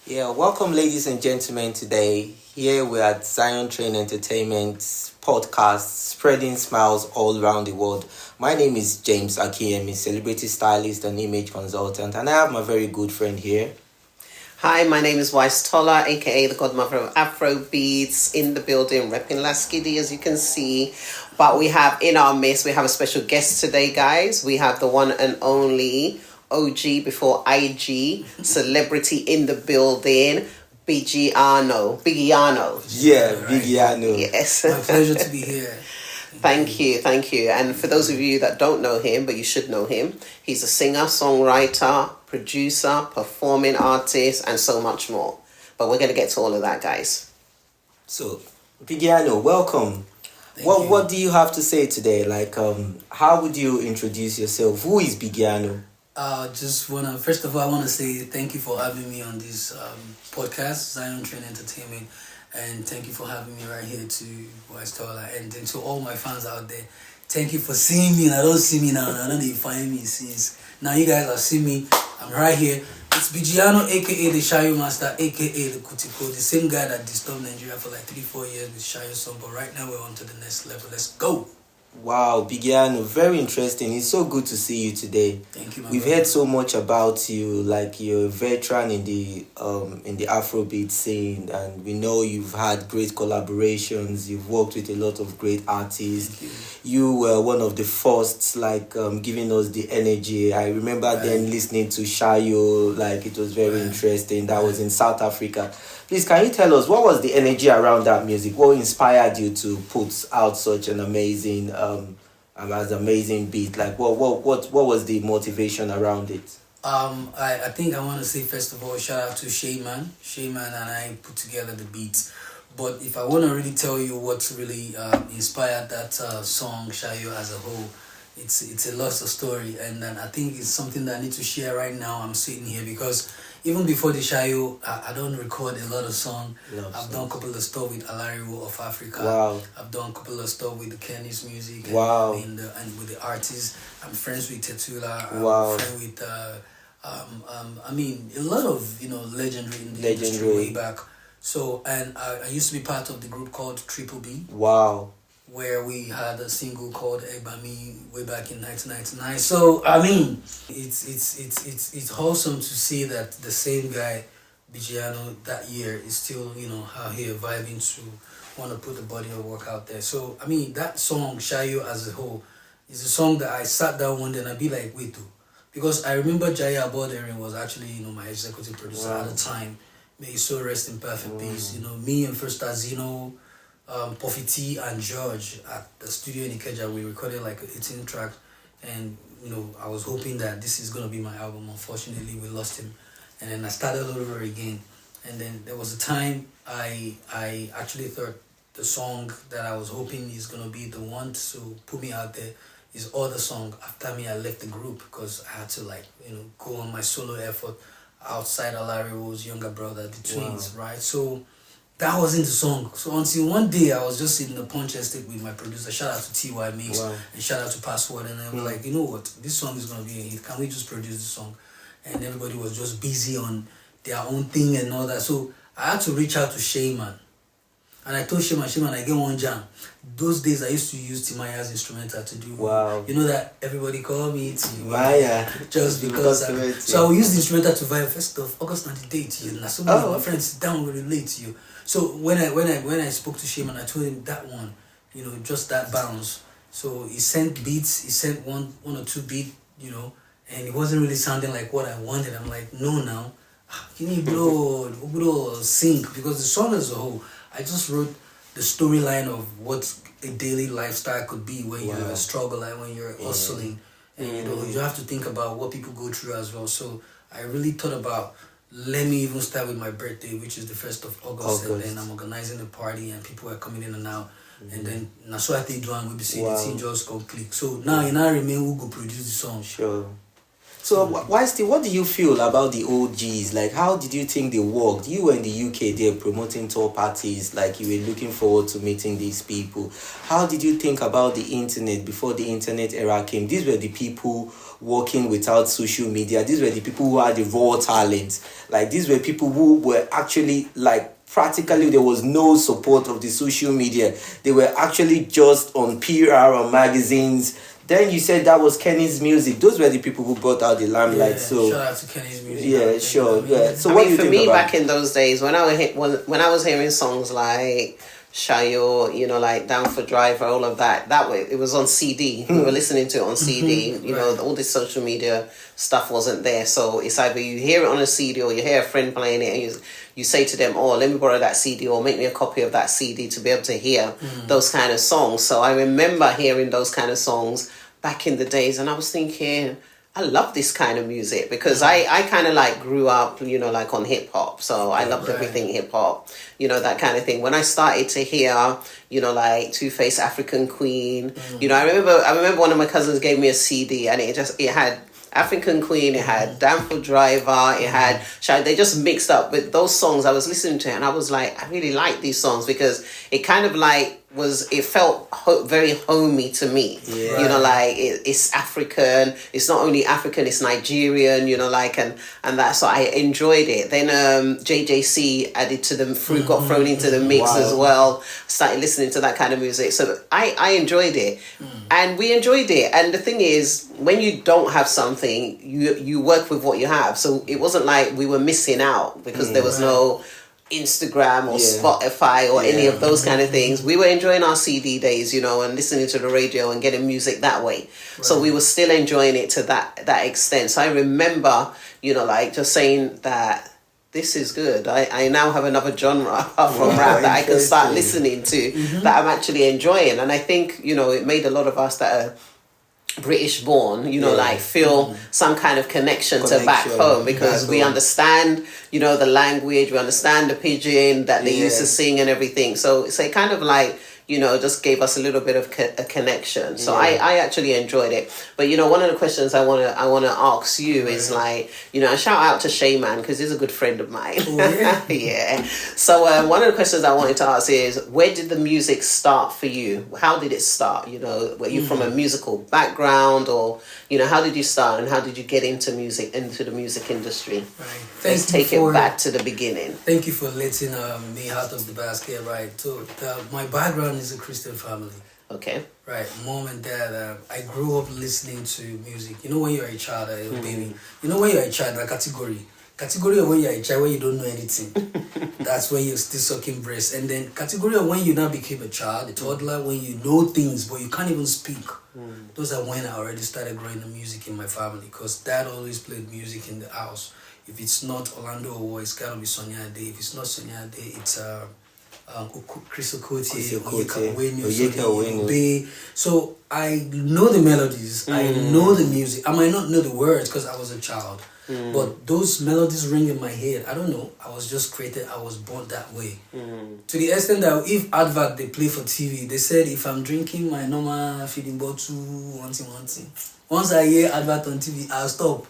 Yeah, welcome, ladies and gentlemen. Today, here we are at Zion Train Entertainment podcast, spreading smiles all around the world. My name is James Akiyemi, celebrity stylist and image consultant, and I have my very good friend here. Hi, my name is Wise Tola, aka the godmother of Afro Beats, in the building, repping Laskidi, as you can see. But we have in our midst, we have a special guest today, guys. We have the one and only OG before IG, celebrity in the building, Bigiano. Yeah, Bigiano. Yes. My pleasure to be here. Thank you. And for those of you that don't know him, but you should know him, he's a singer, songwriter, producer, performing artist, and so much more. But we're going to get to all of that, guys. So, Bigiano, welcome. What do you have to say today? How would you introduce yourself? Who is Bigiano? First of all, I wanna say thank you for having me on this podcast, Zion Train Entertainment, and thank you for having me right here to West Tola, and then to all my fans out there. Thank you for seeing me, and I don't see me now, and I know they find me since. Now you guys have seen me, I'm right here. It's Bigiano, aka the Shayo Master, aka the Kutiko, the same guy that disturbed Nigeria for like 3-4 years with Shayo song, but right now we're on to the next level. Let's go! Wow, Bigiano, very interesting. It's so good to see you today. Thank you, We've heard so much about you, like you're a veteran in the Afrobeat scene, and we know you've had great collaborations. You've worked with a lot of great artists. You were one of the first, giving us the energy. I remember then listening to Shayo, it was very interesting. That was in South Africa. Please, can you tell us what was the energy around that music? What inspired you to put out such an amazing beat? Like, what was the motivation around it? I think I want to say first of all, shout out to Shayman. Shayman and I put together the beats. But if I want to really tell you what really inspired that song, Shayo, as a whole, it's a lots of story, and I think it's something that I need to share right now. I'm sitting here because even before the Shayo, I don't record a lot of songs. I've done a couple of stuff with Alariwo of Africa. Wow. I've done a couple of stuff with the Kenny's music. Wow. And with the artists. I'm friends with Tetula. Wow. I'm friends with a lot of legendary in the industry way back. So I used to be part of the group called Triple B. Wow. Where we had a single called Egbami way back in 1999. So it's wholesome to see that the same guy, Bigiano, that year is still out here vibing to want to put the body of work out there. So that song Shayo as a whole is a song that I sat down one day and I'd be like, wait, because I remember Jaya Aboderin was actually my executive producer at the time. May he so rest in perfect peace. Me and First Azino, Puffy T and George at the studio in Ikeja, we recorded like 18 tracks, and I was hoping that this is gonna be my album. Unfortunately, we lost him, and then I started all over again. And then there was a time I actually thought the song that I was hoping is gonna be the one to put me out there is other song. After me, I left the group because I had to go on my solo effort outside Alariwo's younger brother, the twins, right? So that wasn't the song. So until one day I was just in the punch estate with my producer. Shout out to TY Mix and shout out to Password. And I was like, you know what? This song is going to be a hit. Can we just produce the song? And everybody was just busy on their own thing and all that. So I had to reach out to Shayman. And I told Shayman, I get one jam. Those days I used to use Timaya's instrumental to do. Wow. You know that everybody call me Maya. Just because. So I will use the instrumental to vibe. First of August, not the date. And so many of my friends sit down will relate to you. So when I spoke to Shayman, I told him that one, just that bounce. So he sent beats. He sent one or two beats, and it wasn't really sounding like what I wanted. I'm like, no, now, can you blow sync? Because the song as a whole, I just wrote the storyline of what a daily lifestyle could be when you're a struggle, like when you're hustling, and you have to think about what people go through as well. So I really thought about, let me even start with my birthday, which is the 1st of August. And then I'm organizing the party and people are coming in and out. And then that's what I do, and we'll be seeing the team just go click. So now remain who go produce the song. Sure. So, Wisty, what do you feel about the OGs? Like, how did you think they worked? You were in the UK there promoting tour parties, like you were looking forward to meeting these people. How did you think about the internet before the internet era came? These were the people working without social media. These were the people who had the raw talent. Like these were people who were actually like practically there was no support of the social media. They were actually just on PR or magazines. Then you said that was Kenny's music. Those were the people who brought out the limelight. Yeah, so shout out to Kenny's music. yeah, sure. Yeah. So I what mean, do you for think me, about back in those days, when I was hearing songs like Shayo, you know, like Down for Driver, all of that way, it was on CD. We were listening to it on CD. You know, all this social media stuff wasn't there. So it's either you hear it on a CD or you hear a friend playing it and you say to them, oh, let me borrow that CD or make me a copy of that CD to be able to hear those kind of songs. So I remember hearing those kind of songs back in the days and I was thinking, I love this kind of music because I kind of like grew up, you know, like on hip hop. So I loved everything hip hop, you know, that kind of thing. When I started to hear, you know, like Two-Face African Queen, you know, I remember one of my cousins gave me a CD and it had African Queen, it had Down for Driver, it had they just mixed up with those songs I was listening to and I was like, I really like these songs because it kind of like it felt very homey to me. Yeah. You know, like it's African, it's not only African, it's Nigerian, you know, like and that, so I enjoyed it. Then JJC added to the got thrown into the mix as well. Started listening to that kind of music, so I enjoyed it and we enjoyed it. And the thing is, when you don't have something, you work with what you have, so it wasn't like we were missing out because there was no Instagram or Spotify or any of those kind of things. We were enjoying our CD days, you know, and listening to the radio and getting music that way. So we were still enjoying it to that extent. So I remember, you know, like just saying that this is good. I now have another genre from rap that I can start listening to that I'm actually enjoying. And I think, you know, it made a lot of us that are British born, you know, like feel some kind of connection to back home because we understand, you know, the language, we understand the pidgin that they used to sing and everything. So it kind of like, you know, just gave us a little bit of a connection. So I actually enjoyed it. But, you know, one of the questions I want to ask you is like, you know, a shout out to Shayman because he's a good friend of mine. Oh, yeah. So one of the questions I wanted to ask is, where did the music start for you? How did it start? You know, were you from a musical background or, you know, how did you start and how did you get into the music industry? Right. Let's take it back to the beginning. Thank you for letting me out of the basket, right? So my background is a Christian family. Okay. Right, mom and dad. I grew up listening to music. You know when you're a child, a baby. You know when you're a child, a category of when you're a child when you don't know anything. That's when you're still sucking breast. And then category of when you now became a child, a toddler, when you know things but you can't even speak. Those are when I already started growing the music in my family because dad always played music in the house. If it's not Orlando or it's gotta be Sonia Day. If it's not Sonia Day, it's Chris Okotie, Oyeka. So I know the melodies, I know the music. I might not know the words because I was a child, but those melodies ring in my head. I don't know. I was just created. I was born that way. To the extent that if advert they play for TV, they said if I'm drinking my normal feeding bottle, one thing. Once I hear advert on TV, I'll stop.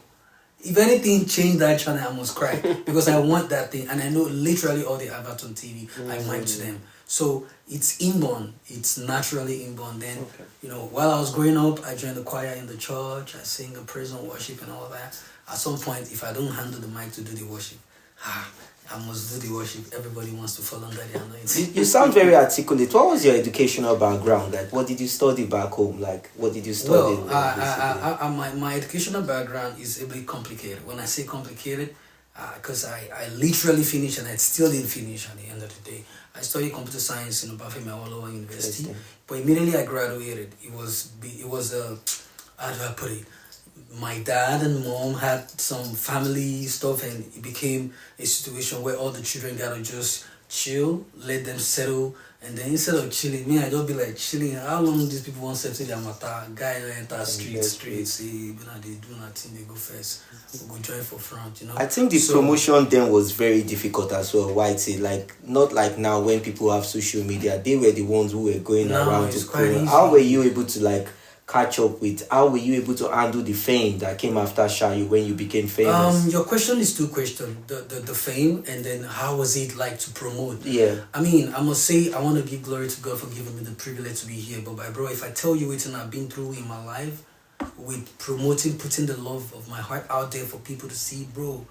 If anything changed that channel, I must cry because I want that thing, and I know literally all the adverts on TV. I mic to them, so it's inborn. It's naturally inborn. Then you know, while I was growing up, I joined the choir in the church. I sing the praise and worship and all that. At some point, if I don't handle the mic to do the worship, I must do the worship. Everybody wants to fall under the anointing. You sound very articulate. What was your educational background? Like, what did you study back home? Like, what did you study? Well, my educational background is a bit complicated. When I say complicated, because I literally finished and I still didn't finish at the end of the day. I studied computer science in Obafemi Awolowo University, but immediately I graduated, it was how do I put it? My dad and mom had some family stuff and it became a situation where all the children gotta just chill, let them settle, and then instead of chilling, me I just be like chilling. How long these people want to settle their matter? Guy enter street, say, they do nothing, they go first. We go join for front, you know. I think the promotion then was very difficult as well, Whitey. Like, not like now when people have social media, they were the ones who were going around to promote. How were you able to like catch up with? How were you able to handle the fame that came after Shayo when you became famous? Your question is two questions. The fame and then how was it like to promote? Yeah. I mean, I must say I want to give glory to God for giving me the privilege to be here. But bro, if I tell you what I've been through in my life, with promoting, putting the love of my heart out there for people to see, bro.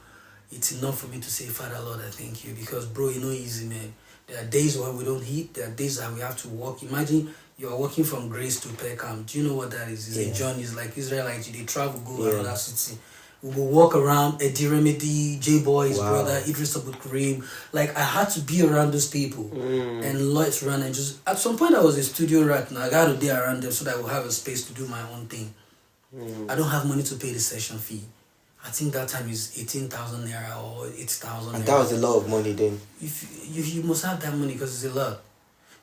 It's enough for me to say, Father Lord, I thank you, because bro, you know, easy, man. There are days when we don't eat. There are days that we have to walk. Imagine you are walking from Grace to Peckham. Do you know what that is? It's a journey. It's like Israelites. They travel, go another city. We will walk around Eddie Remedy, J Boy's brother, Idris Abdul Karim. Like, I had to be around those people and let's run and just. At some point, I was a studio rat, and I got to be around them so that I will have a space to do my own thing. I don't have money to pay the session fee. I think that time is 18,000 naira or 8,000 naira. And that was a lot of money then. If you must have that money because it's a lot.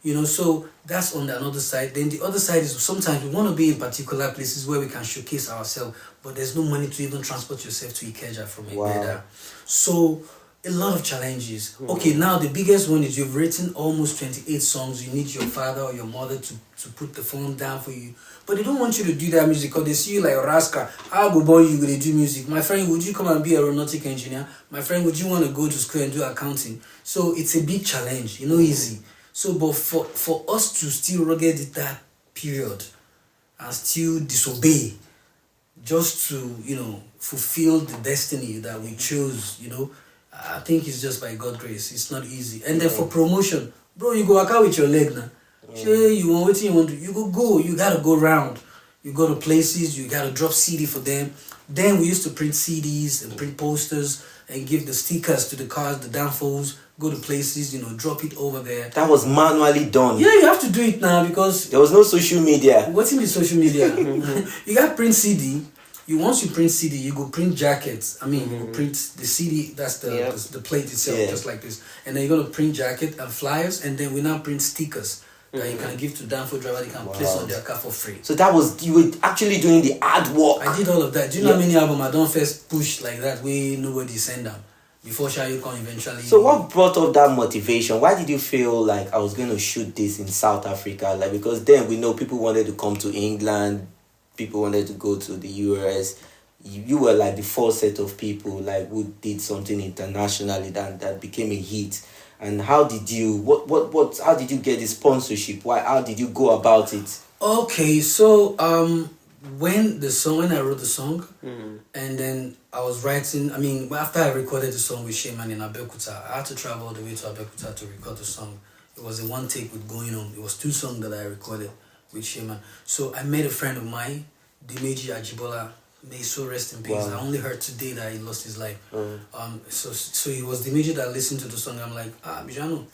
You know, so that's on the another side. Then the other side is sometimes we want to be in particular places where we can showcase ourselves, but there's no money to even transport yourself to Ikeja from Egbeda. So a lot of challenges. Okay, now the biggest one is you've written almost 28 songs. You need your father or your mother to put the phone down for you. But they don't want you to do that music because they see you like Rascal. How go boy you gonna do music? My friend, would you come and be a aeronautic engineer? My friend, would you want to go to school and do accounting? So it's a big challenge, you know, easy. So, but for us to still rugged that period and still disobey just to, you know, fulfill the destiny that we chose, you know, I think it's just by God's grace. It's not easy. And then for promotion, bro, you go work out with your leg now. You want what you want to, you go, you gotta go round. You go to places, you gotta drop CD for them. Then we used to print CDs and print posters and give the stickers to the cars, the downfalls, go to places, you know, drop it over there. That was manually done. Yeah, you have to do it now because there was no social media. What's in the social media? You got print CD. Once you print CD, you go print jackets. I mean, you print the CD. That's the plate itself, just like this. And then you're gonna print jacket and flyers, and then we now print stickers that you can give to downfall driver. They can place on their car for free. So that was, you were actually doing the hard work. I did all of that. Do you know how many albums I don't first push like that way nobody send them before Shayo can eventually. So what brought up that motivation? Why did you feel like I was going to shoot this in South Africa? Like, because then we know people wanted to come to England, people wanted to go to the US. You were like the first set of people like who did something internationally that became a hit. And how did you how did you get the sponsorship? How did you go about it? Okay, so when I wrote the song, and then I was writing, I mean, after I recorded the song with Shaman in Abeokuta, I had to travel all the way to Abeokuta to record the song. It was a one take with Going On. It was 2 songs that I recorded with Shaman. So I met a friend of mine, Dimeji Ajibola. May he so rest in peace. Wow. I only heard today that he lost his life. So it was Dimeji that listened to the song. I'm like, Bigiano,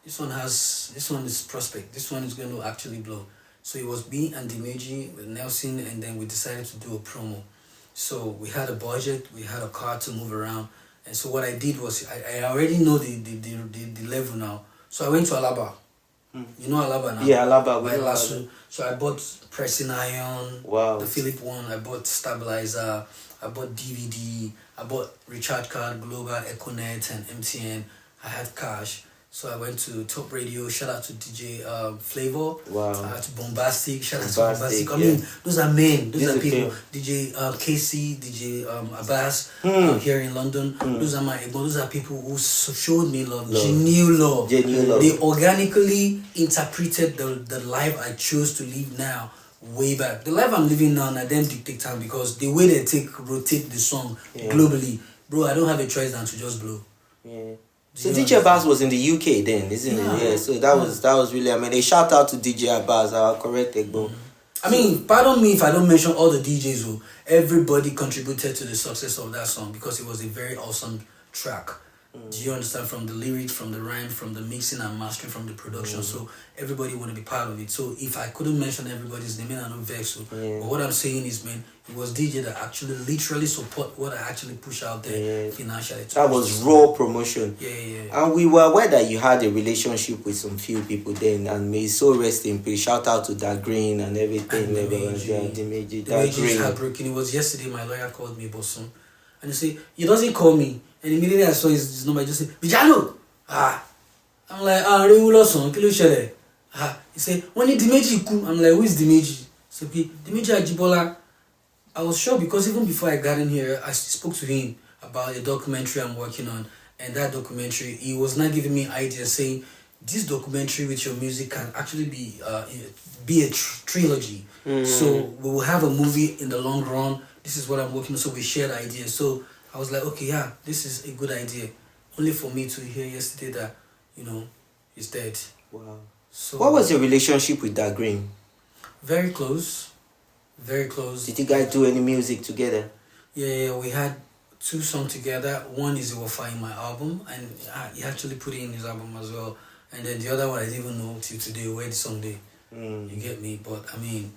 this one is prospect. This one is going to actually blow. So it was me and Dimeji with Nelson, and then we decided to do a promo. So we had a budget, we had a car to move around, and so what I did was I already know the level now. So I went to Alaba. You know Alaba now? Yeah, Alaba. By Lasso. So I bought pressing iron, the Philip one. I bought stabilizer. I bought DVD. I bought recharge card, Global, Econet, and MTN. I had cash. So I went to Top Radio. Shout out to DJ Flavor. To Bombastic. Shout out to Bombastic. I mean, those are men. Those are people. DJ KC, DJ Abbas here in London. Those are those are people who showed me love. Genuine love. They organically interpreted the life I chose to live now way back. The life I'm living now, them dictate time because the way they rotate the song globally, bro, I don't have a choice than to just blow. Yeah. So DJ Abbas was in the UK then, isn't it? Yeah. So that was really, I mean, a shout out to DJ Abbas, correct, Egbo. I mean, pardon me if I don't mention all the DJs who everybody contributed to the success of that song because it was a very awesome track. Do you understand? From the lyrics, from the rhyme, from the mixing and mastering, from the production. So everybody want to be part of it. So if I couldn't mention everybody's name, I don't vex. But what I'm saying is, man, it was DJ that actually literally support what I actually push out there financially. That was raw promotion. Yeah. And we were aware that you had a relationship with some few people then, and may so rest in peace. Shout out to that Green and everything. The Green is heartbreaking. It was yesterday. My lawyer called me, Bosun, and he said he doesn't call me. And immediately I saw his number, I just said, Bigiano! I'm like, Rewulo son, kilo shele. He said, when is Dimeji come? I'm like, who is Dimeji? He said, Dimeji Ajibola. I was sure because even before I got in here, I spoke to him about a documentary I'm working on. And that documentary, he was not giving me ideas saying, this documentary with your music can actually be a trilogy. So we will have a movie in the long run. This is what I'm working on. So we shared ideas. So I was like, okay, yeah, this is a good idea. Only for me to hear yesterday that, he's dead. Wow. So What was your relationship with Da Green? very close. Very close. Did you guys do any music together? Yeah, we had 2 songs together. One is Iwofa in my album, and he actually put it in his album as well. And then the other one I didn't even know till today where the song day. You get me? But I mean,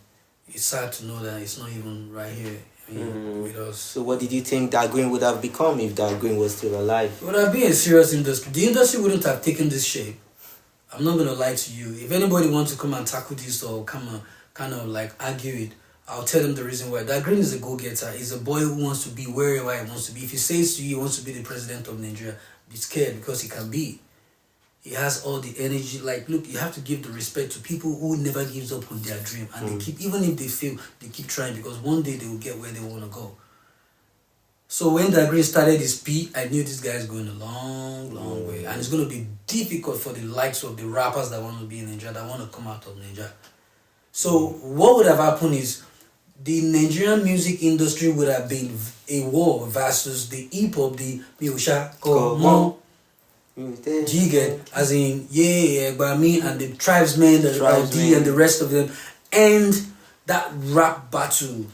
it's sad to know that it's not even right here with us. So what did you think Da Green would have become if Da Green was still alive? It would have been a serious industry. The industry wouldn't have taken this shape. I'm not gonna lie to you. If anybody wants to come and tackle this or come and kind of like argue it, I'll tell them the reason why. Da Green is a go-getter. He's a boy who wants to be wherever he wants to be. If he says to you he wants to be the president of Nigeria, be scared because he can be. He has all the energy. Like, look, you have to give the respect to people who never gives up on their dream. And they keep, even if they fail, they keep trying because one day they will get where they want to go. So when Da Green started his beat, I knew this guy is going a long, long way. And it's going to be difficult for the likes of the rappers that want to be in Nigeria, that want to come out of Nigeria. So what would have happened is the Nigerian music industry would have been a war versus the hip-hop, the Miosha, Komo, Jiget, as in, by me and the tribesmen, the LD and the rest of them, and that rap battle.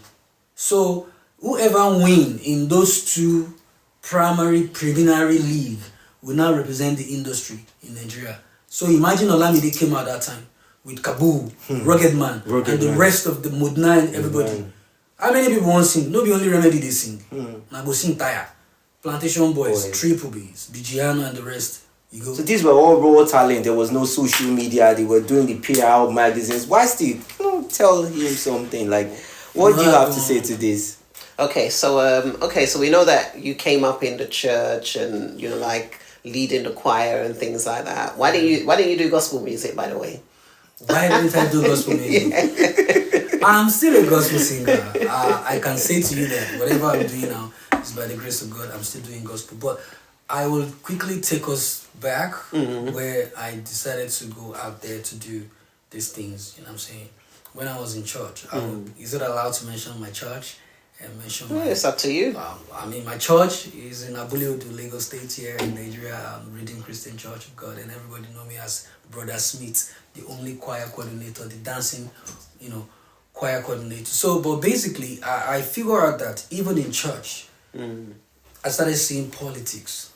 So whoever win in those 2 primary preliminary league will now represent the industry in Nigeria. So imagine Olamide came out that time with Kabu, Rugged Man, and the rest of the Mudna and everybody. How many people want to sing? Nobody only Remedy they sing. Now go sing Tire. Plantation Boys, Triple B's, Bigiano and the rest. You go. So these were all raw talent. There was no social media. They were doing the PR magazines. Why still? Tell him something. Like, what do you have to say to this? Okay, so we know that you came up in the church and like leading the choir and things like that. Why didn't you do gospel music, by the way? Why didn't I do gospel music? I'm still a gospel singer. I can say to you that whatever I'm doing now is by the grace of God. I'm still doing gospel. But I will quickly take us back where I decided to go out there to do these things. You know what I'm saying? When I was in church, is it allowed to mention my church? And mention it's up to you. I mean, my church is in Abuleodu, Lagos State here in Nigeria. I'm Redeemed Christian Church of God, and everybody know me as Brother Smith, the only choir coordinator, the dancing, choir coordinator. So, but basically, I figure out that even in church, I started seeing politics.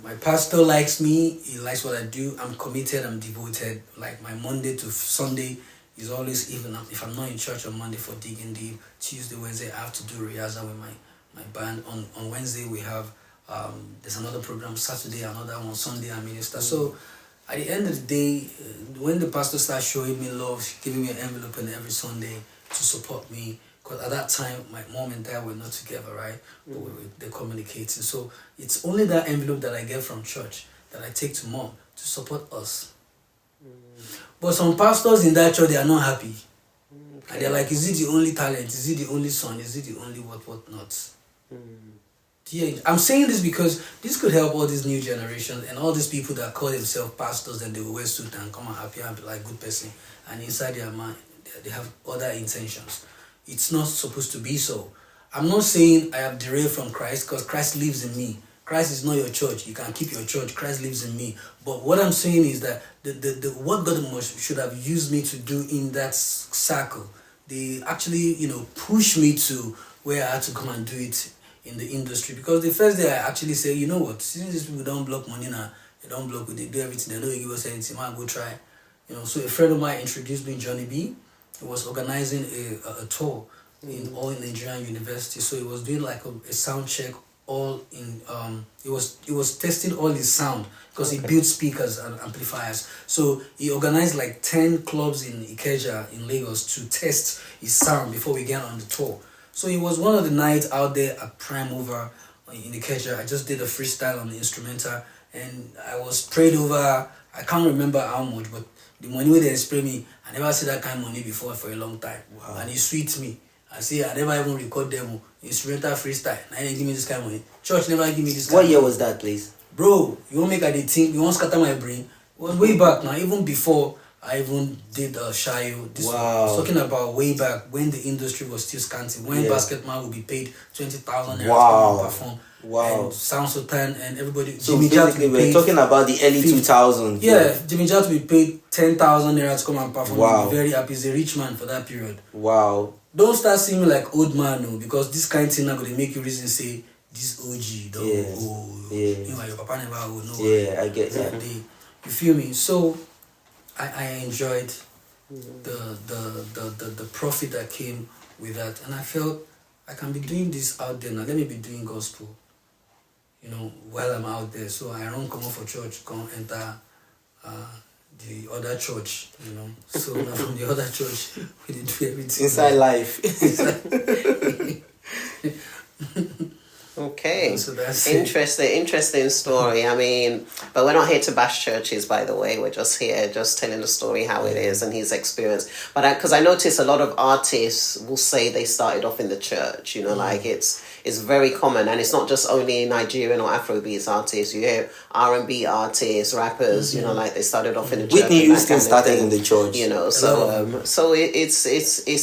My pastor likes me. He likes what I do. I'm committed. I'm devoted. Like my Monday to Sunday is always, even if I'm not in church on Monday for Digging Deep, Tuesday, Wednesday, I have to do rehearsal with my band. On Wednesday, we have, there's another program, Saturday, another one, Sunday, I minister. So at the end of the day, when the pastor starts showing me love, giving me an envelope and every Sunday to support me, because at that time, my mom and dad were not together, right? But they're communicating. So it's only that envelope that I get from church that I take to mom to support us. But some pastors in that church, they are not happy. And they're like, is it the only talent? Is it the only son? Is it the only what not? Yeah, I'm saying this because this could help all these new generations and all these people that call themselves pastors and they will wear suit and come and happy and be like good person. And inside their mind, they have other intentions. It's not supposed to be so. I'm not saying I have derailed from Christ because Christ lives in me. Christ is not your church. You can keep your church. Christ lives in me. But what I'm saying is that the what God should have used me to do in that circle, they actually, push me to where I had to come and do it in the industry. Because the first day I actually say, you know what, since these people don't block money now, they don't block it, they do everything, they don't give us anything, man, go try. So a friend of mine introduced me, Johnny B. He was organizing a tour in all Nigerian universities. So he was doing like a sound check all in he was testing all his sound because he built speakers and amplifiers. So he organized like 10 clubs in Ikeja in Lagos to test his sound before we get on the tour. So it was one of the nights out there at Prime Over in Ikeja. I just did a freestyle on the instrumental and I was prayed over. I can't remember how much, but the money where they spray me, I never see that kind of money before for a long time. Wow. And it sweet me. I say I never even record demo. Instrumental freestyle. Now they give me this kind of money. Church never give me this kind What of year money. was that, please? Bro, you won't make a think, you won't scatter my brain. was way back now, even before I even did Shayo. This Wow. was talking about way back when the industry was still scanty, when Yeah. Basketman would be paid 20,000 naira Wow. to perform. Wow. And Sound Sultan and everybody. So Jimmy Jat basically, would be we're paid talking about the early 50. 2000s. Yeah, Jimmy Jat would be paid 10,000 naira to come and perform. Wow. He'd be very happy. He's a rich man for that period. Wow. Don't start seeing me like old man, no, because this kind of thing not gonna make you reason say this OG, don't Yeah. Yeah. you know, your papa never will know. Yeah, I get that that. day. You feel me? So I enjoyed the profit that came with that, and I felt I can be doing this out there now. Let me be doing gospel, you know, while I'm out there. So I don't come up for church, come enter the other church, you know. So now from the other church, we did do everything. Inside life. Okay. So that's it. Interesting story. I mean, but we're not here to bash churches, by the way. We're just here, just telling the story how it is and his experience. But because I notice a lot of artists will say they started off in the church. You know, like it's very common, and it's not just only Nigerian or Afrobeats artists. You hear R&B artists, rappers. You know, like they started off in the church. Whitney and that Houston kind of started thing. in the church. You know, so it's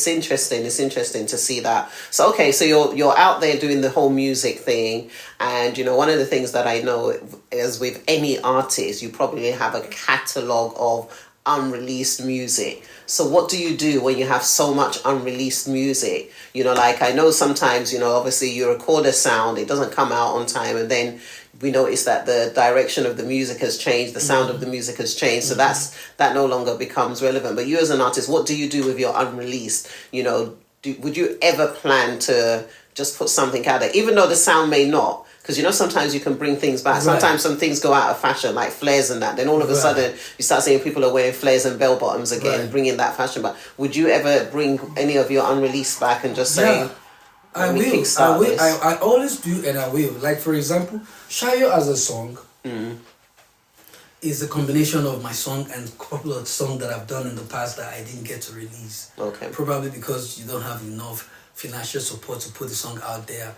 interesting. It's interesting to see that. So okay, so you're out there doing the whole music thing, and you know, one of the things that I know is with any artist, you probably have a catalog of unreleased music. So what do you do when you have so much unreleased music? You know, like I know sometimes, you know, obviously you record a sound, it doesn't come out on time, and then we notice that the direction of the music has changed, the sound of the music has changed, so that no longer becomes relevant. But you as an artist, what do you do with your unreleased? You know, would you ever plan to just put something out there, even though the sound may not? Because, you know, sometimes you can bring things back. Right. Sometimes some things go out of fashion, like flares and that. Then all of a sudden, you start seeing people are wearing flares and bell bottoms again, Right. bringing that fashion back. Would you ever bring any of your unreleased back and just say, I let me will. kickstart this? I always do, and I will. Like, for example, Shayo as a song is a combination of my song and a couple of songs that I've done in the past that I didn't get to release. Okay. Probably because you don't have enough financial support to put the song out there.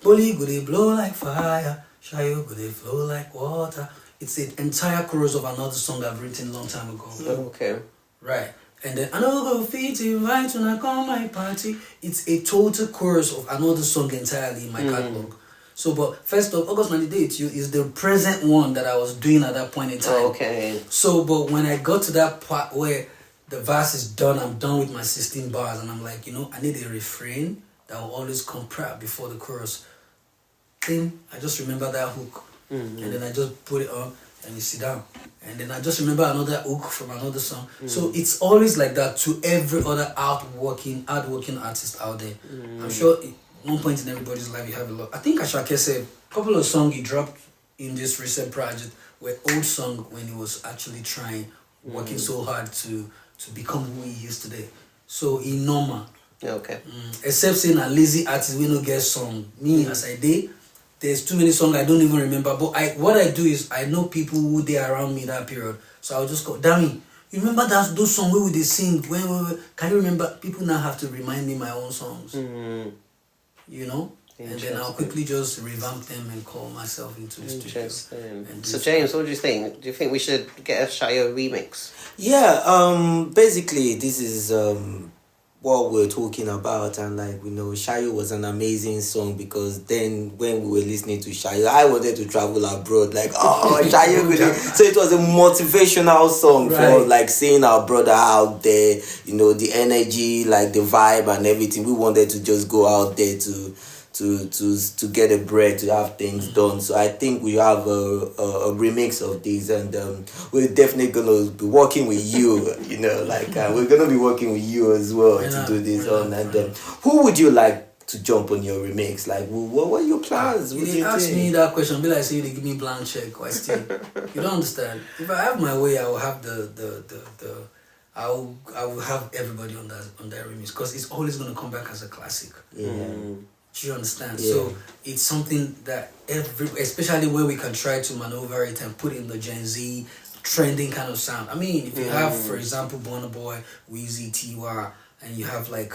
Bully go dey blow like fire, Shayo go dey flow like water. It's an entire chorus of another song I've written a long time ago. Okay. Right. And then I know go fit invite when I come my party. It's a total chorus of another song entirely in my catalog. So, but first of August 98 is the present one that I was doing at that point in time. Okay. So, but when I got to that part where the verse is done, I'm done with my 16 bars, and I'm like, you know, I need a refrain that will always come before the chorus. Then I just remember that hook, and then I just put it on, and you sit down. And then I just remember another hook from another song. So it's always like that to every other hardworking artist out there. I'm sure at one point in everybody's life you have a lot. I think Ashake said a couple of songs he dropped in this recent project were old song when he was actually trying, working so hard to become who he is today. So he normal. Okay. Except saying a lazy artist we no get song. Me as I did, there's too many songs I don't even remember. But what I do is I know people who they around me that period. So I'll just go, Dammy, you remember those songs where they sing? When can you remember? People now have to remind me my own songs. You know? And then I'll quickly just revamp them and call myself into the studio. Interesting. So James, what do you think? Do you think we should get a Shayo remix? Yeah, basically this is what we're talking about, and like we know Shayo was an amazing song, because then when we were listening to Shayo, I wanted to travel abroad, like Shayo so it was a motivational song for like seeing our brother out there, you know, the energy, like the vibe and everything. We wanted to just go out there to get a break, to have things done. So I think we have a remix of these, and we're definitely gonna be working with you. You know, like we're gonna be working with you as well to do this on. And who would you like to jump on your remix? Like, what are your plans? If they ask me that question, be like, say they give me blank check. Why still? You don't understand. If I have my way, I will have I will have everybody on that remix, because it's always gonna come back as a classic. Yeah. Do you understand? Yeah. So it's something that especially where we can try to maneuver it and put in the Gen Z trending kind of sound. I mean, if you have, for example, Burna Boy, Weezy, Tiwa, and you have like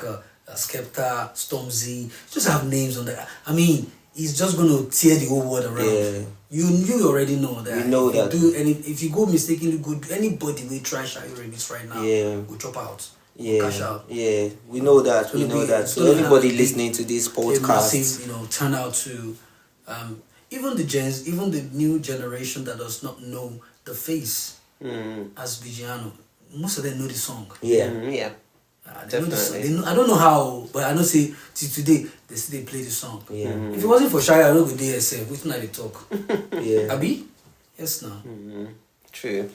Skepta, Stormzy, just have names on that. I mean, it's just gonna tear the whole world around. Yeah. You already know that. We know if that. If you go mistakenly good, anybody will try Shayo remix right now. Yeah. Will drop out. Yeah, Cash out. yeah, we know that. We know that. So anybody listening to this podcast, massive, turn out to, even the new generation that does not know the face as Bigiano, most of them know the song. Yeah, yeah. They know the song. They know, I don't know how, but I know say till today they play the song. Yeah. If it wasn't for Shia, I don't go there yourself. Which night they talk? Yeah. Abi? Yes, now. True.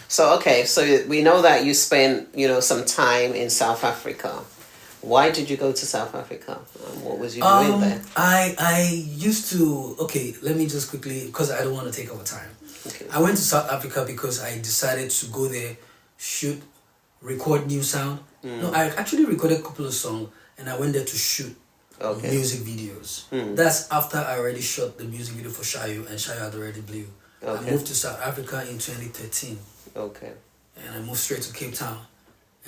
So okay, so we know that you spent, some time in South Africa. Why did you go to South Africa? What was you doing there? I used to. Okay, let me just quickly, because I don't want to take over time. Okay. I went to South Africa because I decided to go there, shoot, record new sound. No, I actually recorded a couple of songs, and I went there to shoot music videos. That's after I already shot the music video for Shayo, and Shayo had already blew. I moved to South Africa in 2013. Okay. And I moved straight to Cape Town.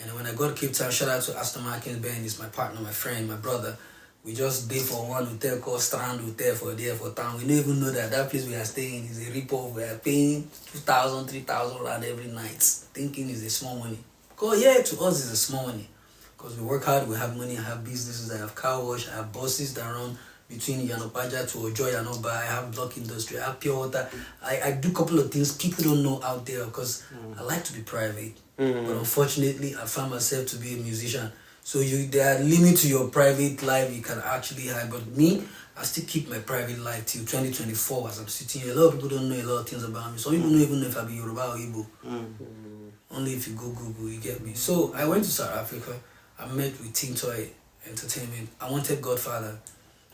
And when I got to Cape Town, shout out to Aston Martin's Ben, he's my partner, my friend, my brother. We just did for one hotel called Strand Hotel for a day for town. We didn't even know that place we are staying is a rip-off. We are paying 2,000, 3,000 rand every night, thinking it's a small money. Because yeah, to us it's a small money. Because we work hard, we have money, I have businesses, I have car wash, I have buses that run between Yanopaja to Ojo Yanoba, I have block industry, I have pure water. I do a couple of things people don't know out there because I like to be private. But unfortunately, I found myself to be a musician. So there are limits to your private life you can actually have. But me, I still keep my private life till 2024 as I'm sitting here. A lot of people don't know a lot of things about me. Some people don't even know if I be Yoruba or Igbo. Only if you go Google, you get me. So I went to South Africa. I met with Team Toy Entertainment. I wanted Godfather.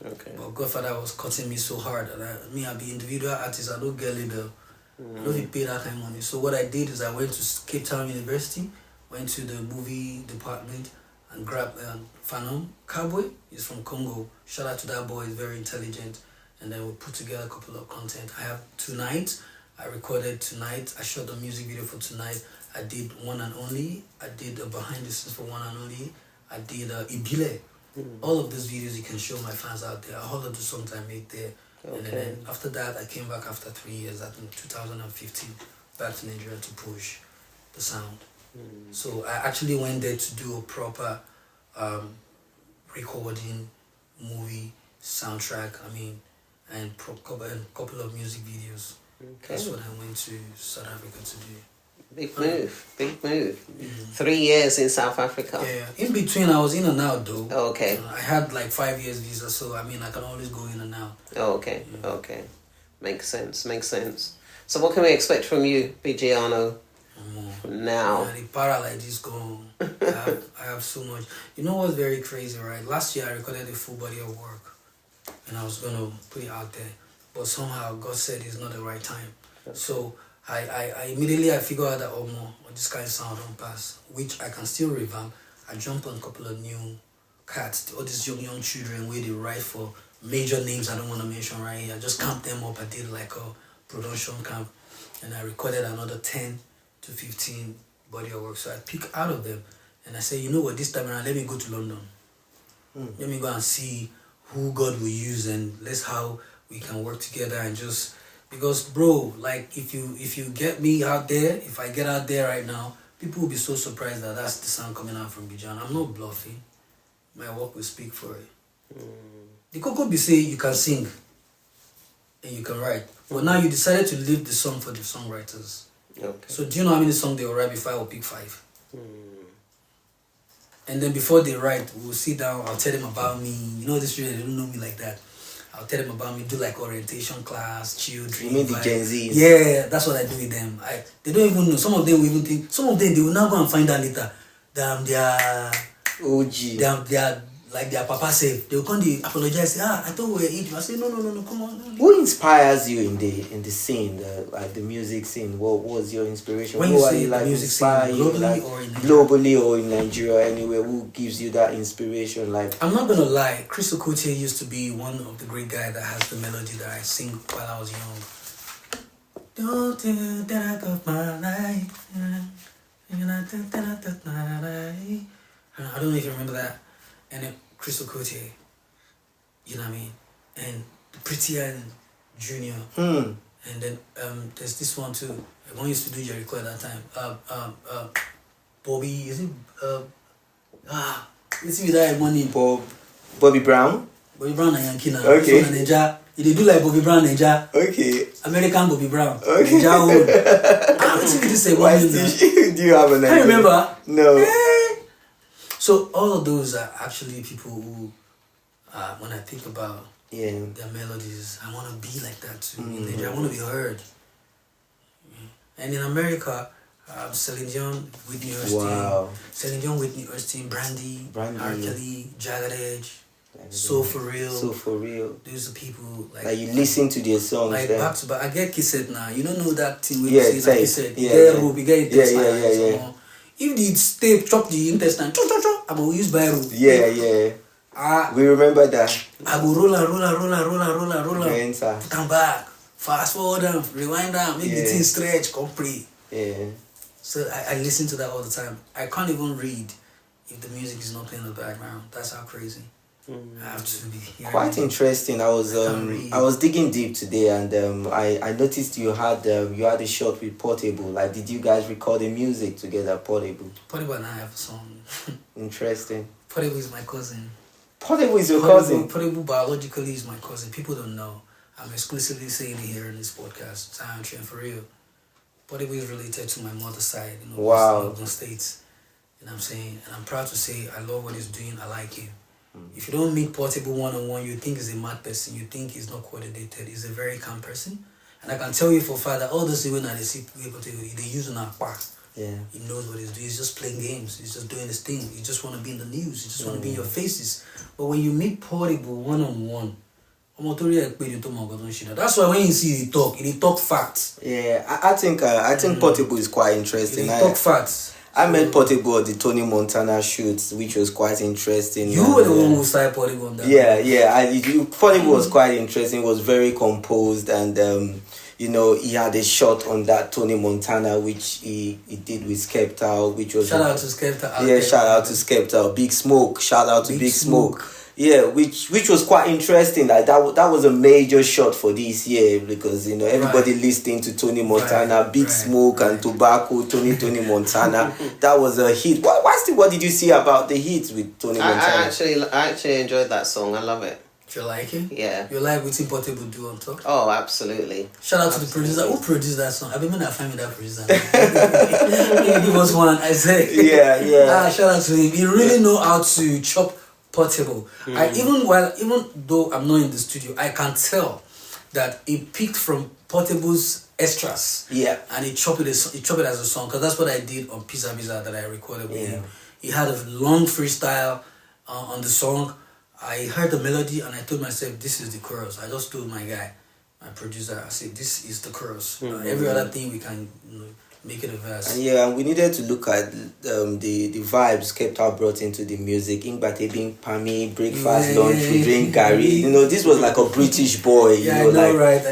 Okay. But Godfather was cutting me so hard. And I be individual artist. I don't get label. I don't even pay that kind of money. So what I did is I went to Cape Town University, went to the movie department and grabbed Phantom Cowboy. He's from Congo. Shout out to that boy. He's very intelligent. And then we put together a couple of content. I have Tonight. I recorded Tonight. I shot the music video for Tonight. I did One and Only. I did a behind the scenes for One and Only. I did Ibile. All of those videos you can show my fans out there. All of the songs I made there. Okay. And then after that, I came back after 3 years, I think 2015, back to Nigeria to push the sound. So I actually went there to do a proper recording, movie, soundtrack, and a couple of music videos. Okay. That's what I went to South Africa to do. Big move. 3 years in South Africa. Yeah, in between I was in and out though. Oh, okay. I had like 5 years visa, so I can always go in and out. Oh, okay, okay. Makes sense. So what can we expect from you, Bigiano, now? Yeah, the para like this gone. I have so much. You know what's very crazy, right? Last year I recorded a full body of work, and I was gonna put it out there, but somehow God said it's not the right time. Okay. So I immediately figured out that this kind of sound don't pass, which I can still revamp. I jumped on a couple of new cats, all these young children where they write for major names I don't want to mention right here. I just camped them up. I did like a production camp, and I recorded another 10 to 15 body of work. So I pick out of them, and I say, you know what, this time around, let me go to London. Let me go and see who God will use, and let's how we can work together and just. Because bro, like if you get me out there, if I get out there right now, people will be so surprised that that's the sound coming out from Bigiano. I'm not bluffing. My work will speak for it. The Coco be say you can sing and you can write. But now you decided to leave the song for the songwriters. Okay. So do you know how many songs they will write before I will pick 5? And then before they write, we'll sit down, I'll tell them about me. You know this children, they don't know me like that. I'll tell them about me, do like orientation class, children. You mean the Gen Z? Yeah, that's what I do with them. They don't even know. Some of them will even think, some of them, they will now go and find out later that they are OG. They are like their papa said. They will come, they apologize, say, I thought we were eating. I say, no, come on. Who inspires you in the scene, the music scene? What was your inspiration? When who you are say you like music inspire scene, you, globally like, or in Nigeria? globally or in Nigeria, anywhere? Who gives you that inspiration? Like, I'm not gonna lie, Chris Okotie used to be one of the great guys that has the melody that I sing while I was young. Don't you that I got my life. I don't know if you remember that. And then Chris Okotie, you know what I mean? and Pretty and Junior. And then there's this one too. One used to do Jericho at that time. Bobby, is it let's see with that money. Bobby Brown? Bobby Brown and Yankee now. Okay. So Ninja. They do like Bobby Brown Ninja. Okay. American Bobby Brown. Okay. Ninja old. Let's see this say Why one. do you have an idea? I remember. No. So all of those are actually people who, when I think about Yeah. their melodies, I want to be like that too. In Nigeria, I want to be heard. And in America, Celine Dion, Whitney Houston, Wow. Celine Dion, Whitney Houston, Brandy, R. Kelly, Jagged Edge, So For Real. So For Real. Those are people Like you listen to their songs. like then. back to back. I get kissed now. You don't know that thing where Yeah, you say like it's kissed. yeah, You get yeah. rope, you get Yeah, intestine. yeah. If the stay chop the intestine, I'm gonna use by rope. Yeah. We remember that. I go roll and Enter. put them back, fast forward them, rewind them, make the thing stretch, complete. Yeah. So I listen to that all the time. I can't even read if the music is not playing in the background. That's how crazy. I have to be hearing Quite it. interesting. I was digging deep today, and I noticed you had a shot with Portable. Like, did you guys record the music together, Portable? Portable and I have a song. Interesting. Portable is my cousin. Portable is your cousin. Portable biologically is my cousin. People don't know. I'm exclusively saying it here in this podcast. Zion Train for real. Portable is related to my mother's side. You know, Wow. Ogun States. You know what I'm saying? And I'm proud to say I love what he's doing. I like him. If you don't meet Portable one-on-one, you think he's a mad person. You think he's not coordinated. He's a very calm person. And I can tell you for a fact that all those people that they see Portable, they use on our part. Yeah. He knows what he's doing. He's just playing games. He's just doing his thing. He just want to be in the news. He just want to be in your faces. But when you meet Portable one-on-one, that's why when you see he talk facts. Yeah, I think Portable is quite interesting. He talk facts. I met Portable at the Tony Montana shoot, which was quite interesting. You were the one who started Portable on that. Yeah. Portable was quite interesting. Was very composed, and he had a shot on that Tony Montana, which he did with Skepta, which was shout out to Skepta. Yeah, shout out to Skepta. Big Smoke. Shout out to Big Smoke. Yeah, which was quite interesting. Like that was a major shot for this year because everybody listening to Tony Montana, Big Smoke and Tobacco, Tony Montana. That was a hit. What did you see about the hits with Tony Montana? I actually enjoyed that song. I love it. You like it? Yeah. You like what Portable do on top? Oh, absolutely. Shout out to the producer. Who produced that song? I've been meaning to find me that producer. Give us one. I say. Yeah. Shout out to him. He really know how to chop Portable. Even though I'm not in the studio, I can tell that he picked from Portable's extras. Yeah. And he chopped it as a song because that's what I did on Pizza Visa that I recorded with him. He had a long freestyle on the song. I heard the melody and I told myself, this is the chorus. I just told my guy, my producer, I said, this is the chorus. Every other thing we can make it a verse. And we needed to look at the vibes Skepta brought into the music. Ingbate being Pami, breakfast, lunch, we drink Gary. This was like a British boy,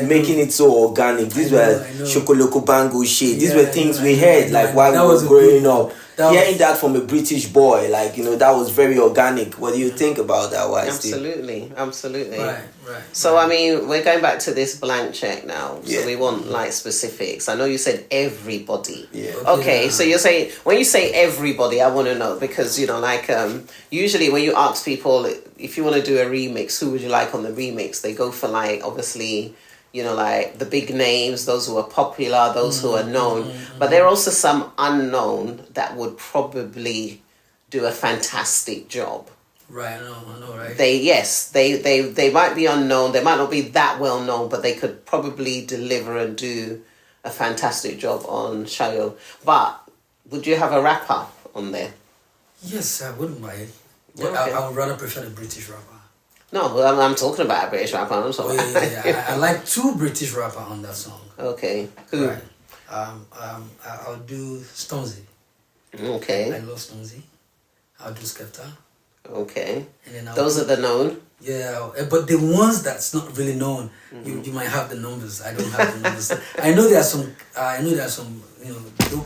making it so organic. These were Shokoloko Bango shit. These were things we heard while we were growing up. Hearing that from a British boy, that was very organic. What do you think about that, Wise? Absolutely. Right. So, I mean, we're going back to this blank check now. So we want, specifics. I know you said everybody. Yeah. Okay, so you're saying, when you say everybody, I want to know because, usually when you ask people, if you want to do a remix, who would you like on the remix? They go for, obviously... the big names, those who are popular, those who are known. But there are also some unknown that would probably do a fantastic job. Right, I know, right? They might be unknown, they might not be that well known, but they could probably deliver and do a fantastic job on Shayo. But would you have a rapper on there? Yes, I wouldn't mind. But Okay. I would rather prefer the British rapper. No, I'm talking about a British rapper. I'm sorry. I like two British rappers on that song. Okay. Who? Right. I'll do Stormzy. Okay. I love Stormzy. I'll do Skepta. Okay. And then Those are the known. Yeah, but the ones that's not really known, you might have the numbers. I don't have the numbers. I know there are some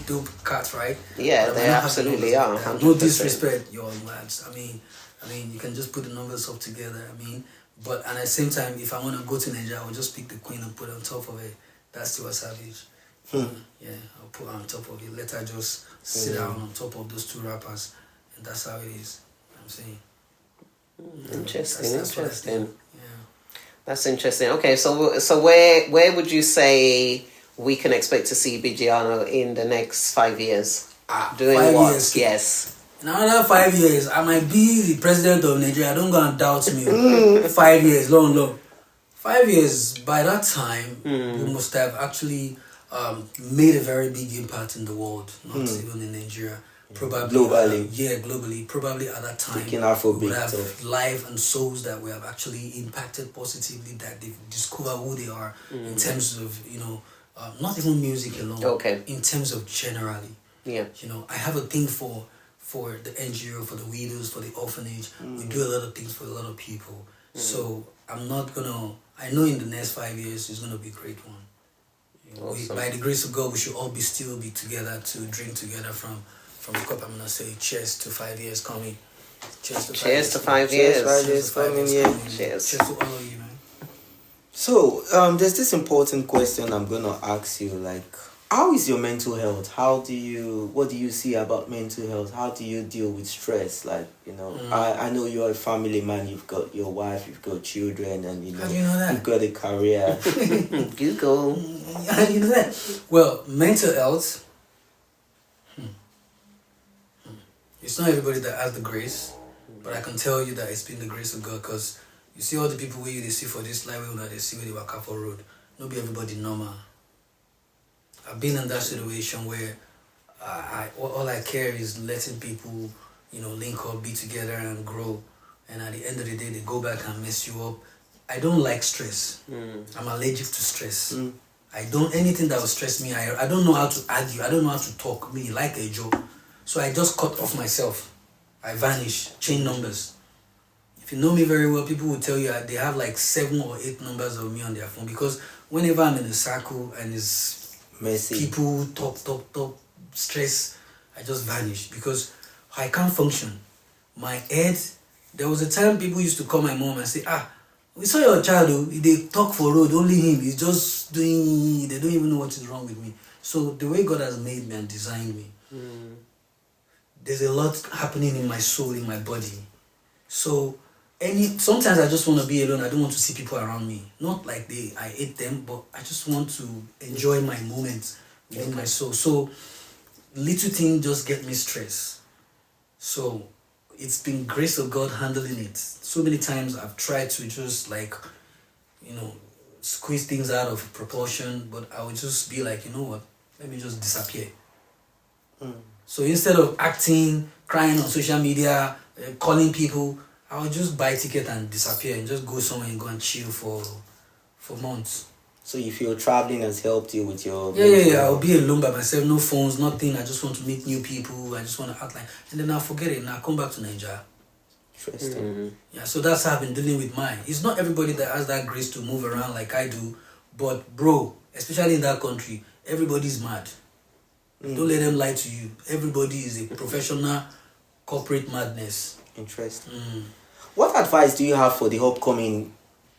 dope cats, right? Yeah, But I they don't have the absolutely numbers. are. No 100%. disrespect, your lads. I mean, you can just put the numbers up together. I mean, But at the same time, if I want to go to Nigeria, I'll just pick the queen and put it on top of it. That's still a savage. Yeah, I'll put her on top of it. Let her just sit down on top of those two rappers, and that's how it is. I'm saying. Interesting, That's what I interesting. think. Yeah. That's interesting. Okay, so where would you say we can expect to see Bigiano in the next 5 years? Doing 5 what? years. Yes. In another 5 years, I might be the president of Nigeria. Don't go and doubt me. 5 years, long. 5 years. By that time, we must have actually made a very big impact in the world, not even in Nigeria. Probably Globally. Globally. Probably at that time, Taking Afro we would beat have off. lives and souls that we have actually impacted positively. That they've discovered who they are in terms of not even music alone. Okay. In terms of generally. Yeah. I have a thing for the NGO, for the widows, for the orphanage. We do a lot of things for a lot of people. So I'm not gonna. I know in the next 5 years it's gonna be a great one. Awesome. By the grace of God, we should all still be together to drink together from the cup. I'm gonna say cheers to 5 years coming. Cheers to 5 years. Cheers to 5 years. Cheers, 5 years coming, yeah. Cheers. Cheers to all of you, man. So, there's this important question I'm gonna ask you. Like, how is your mental health? What do you see about mental health? How do you deal with stress? Like, I know you're a family man. You've got your wife, you've got children, and How do you know that? you've got a career. Google. How do you know that? Well, mental health. It's not everybody that has the grace, but I can tell you that it's been the grace of God. Because you see all the people where they see for this life, where they see where they walk out for road. Not be everybody normal. I've been in that situation where all I care is letting people, link up, be together, and grow. And at the end of the day, they go back and mess you up. I don't like stress. I'm allergic to stress. I don't anything that will stress me. I don't know how to argue. I don't know how to talk. Me like a joke. So I just cut off myself. I vanish. Change numbers. If you know me very well, people will tell you they have like 7 or 8 numbers of me on their phone, because whenever I'm in a circle and it's Messy. people talk, stress, I just vanish because I can't function. My head, there was a time people used to call my mom and say, we saw your child, they talk for road, only him, he's just doing, they don't even know what is wrong with me. So the way God has made me and designed me, there's a lot happening in my soul, in my body. So sometimes I just want to be alone. I don't want to see people around me. Not like I hate them, but I just want to enjoy my moments within my soul. So little things just get me stressed. So it's been grace of God handling it. So many times I've tried to just squeeze things out of proportion, but I would just be like, you know what, let me just disappear. So instead of acting, crying on social media, calling people, I would just buy a ticket and disappear and just go somewhere and go and chill for months. So you feel traveling has helped you with your... Yeah. I'll be alone by myself, no phones, nothing. I just want to meet new people. I just want to outline. And then I'll forget it and I'll come back to Nigeria. Interesting. Yeah, so that's how I've been dealing with mine. It's not everybody that has that grace to move around like I do. But bro, especially in that country, everybody's mad. Don't let them lie to you. Everybody is a professional corporate madness. Interesting. What advice do you have for the upcoming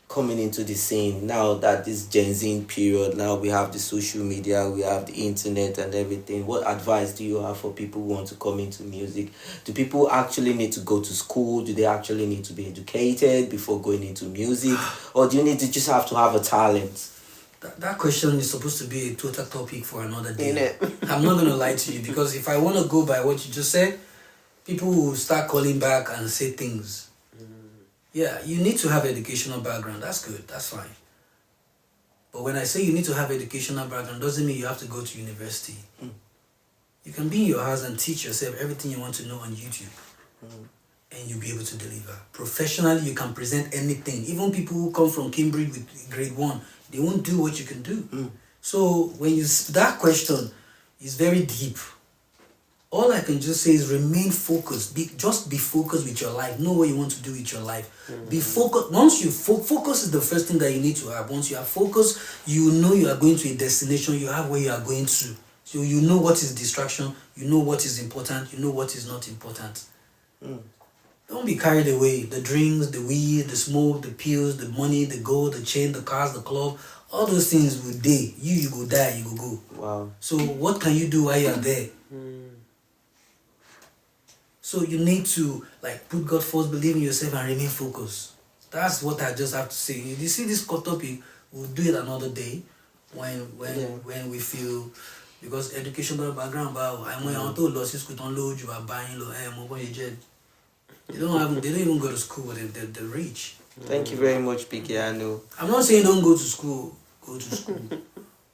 coming into the scene now that this Gen Z period, now we have the social media, we have the internet and everything? What advice do you have for people who want to come into music? Do people actually need to go to school? Do they actually need to be educated before going into music? Or do you need to just have to have a talent? That question is supposed to be a total topic for another day. Innit? I'm not going to lie to you, because if I want to go by what you just said, people will start calling back and say things. Yeah, you need to have educational background. That's good. That's fine. But when I say you need to have educational background, doesn't mean you have to go to university. You can be in your house and teach yourself everything you want to know on YouTube. And you'll be able to deliver. Professionally, you can present anything. Even people who come from Cambridge with grade 1, they won't do what you can do. So when that question is very deep. All I can just say is remain focused. Just be focused with your life. Know what you want to do with your life. Be focused. Once you focus is the first thing that you need to have. Once you have focus, you know you are going to a destination. You have where you are going to. So you know what is distraction. You know what is important. You know what is not important. don't be carried away. The drinks, the weed, the smoke, the pills, the money, the gold, the chain, the cars, the club, all those things will die. You go die, you go go. Wow. So what can you do while you're there? So you need to like put God first, believe in yourself, and remain focused. That's what I just have to say. You see this topic, we'll do it another day when we feel, because educational background, but I'm going to lose school, don't load you are buying low. They don't even go to school. They're rich. Thank you very much, Bigiano. I'm not saying don't go to school. Go to school.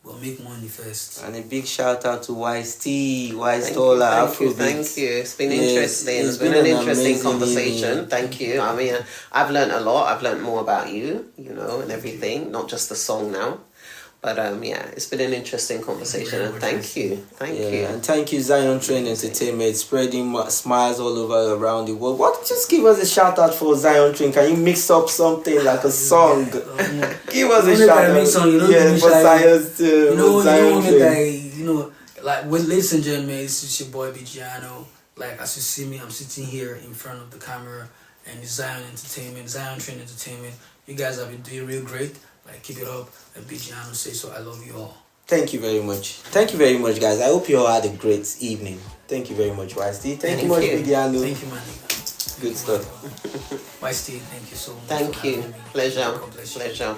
But make money first. And a big shout out to Wise T, Wise Tola, Afro. Thank you. It's been interesting. It's been an interesting conversation. Evening. Thank you. I mean, I've learned a lot. I've learned more about you, and everything. Not just the song now. But yeah, it's been an interesting conversation, and thank you. Thank you. And thank you, Zion Train Entertainment, spreading smiles all over around the world. Just give us a shout out for Zion Train. Can you mix up something like a song? Give us a shout out. For Zion Train. Like when, ladies and gentlemen, it's your boy Bigiano. Like as you see me, I'm sitting here in front of the camera, and it's Zion Entertainment, Zion Train Entertainment. You guys have been doing real great. Like, keep it up. And Bigiano say so. I love you all. Thank you very much. Thank you very much, guys. I hope you all had a great evening. Thank you very much, YST. Thank you much, Bigiano. Thank you, man. Good stuff. YST, thank you so much. Thank you. Pleasure. Pleasure.